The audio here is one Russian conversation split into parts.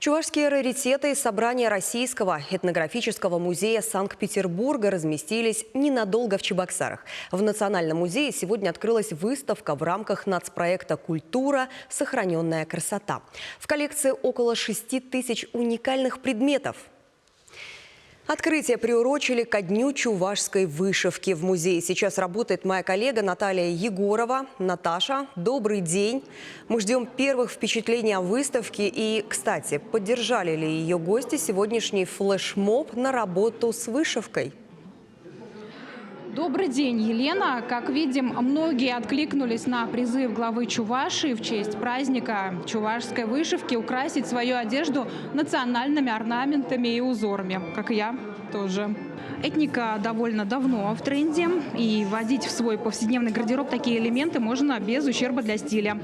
Чувашские раритеты из собрания Российского этнографического музея Санкт-Петербурга разместились ненадолго в Чебоксарах. В Национальном музее сегодня открылась выставка в рамках нацпроекта «Культура. Сохраненная красота». В коллекции около 6000 уникальных предметов. Открытие приурочили ко дню чувашской вышивки. В музее сейчас работает моя коллега Наталья Егорова. Наташа, добрый день. Мы ждем первых впечатлений о выставке. И, кстати, поддержали ли ее гости сегодняшний флешмоб на работу с вышивкой? Добрый день, Елена. Как видим, многие откликнулись на призыв главы Чувашии в честь праздника чувашской вышивки украсить свою одежду национальными орнаментами и узорами, как и я тоже. Этника довольно давно в тренде, и вводить в свой повседневный гардероб такие элементы можно без ущерба для стиля.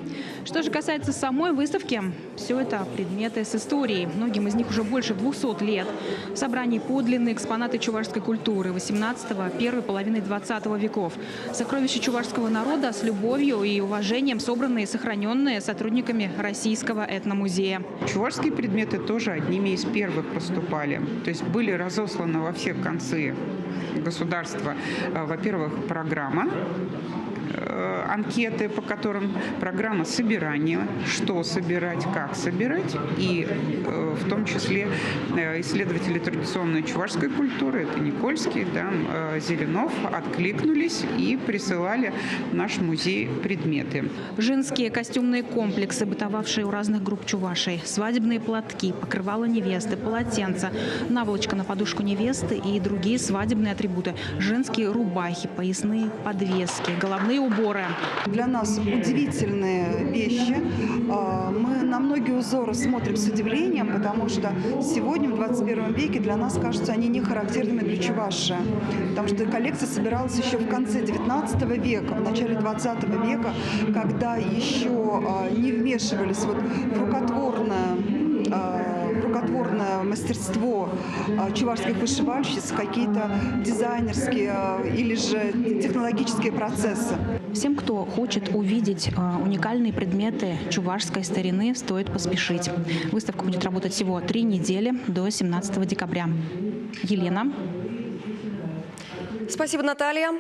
Что же касается самой выставки, все это предметы с историей. Многим из них уже больше 200 лет. В собрании подлинные экспонаты чувашской культуры 18-го, первой половины 20 веков. Сокровища чувашского народа с любовью и уважением собранные и сохраненные сотрудниками Российского этномузея. Чувашские предметы тоже одними из первых поступали. То есть были разосланы во все концы государства, во-первых, программа, анкеты, по которым программа собирания, что собирать, как собирать, и в том числе исследователи традиционной чувашской культуры, это Никольский, да, Зеленов, откликнулись и присылали в наш музей предметы. Женские костюмные комплексы, бытовавшие у разных групп чувашей, свадебные платки, покрывала невесты, полотенца, наволочка на подушку невесты и другие свадебные атрибуты, женские рубахи, поясные подвески, головные уборы. Для нас удивительные вещи. Мы на многие узоры смотрим с удивлением, потому что сегодня, в 21 веке, для нас кажутся они не характерными для Чувашии. Потому что коллекция собиралась еще в конце 19 века, в начале 20 века, когда еще не вмешивались в рукотворное мастерство чувашских вышивальщиц, какие-то дизайнерские или же технологические процессы. Всем, кто хочет увидеть уникальные предметы чувашской старины, стоит поспешить. Выставка будет работать всего 3 недели до 17 декабря. Елена. Спасибо, Наталья.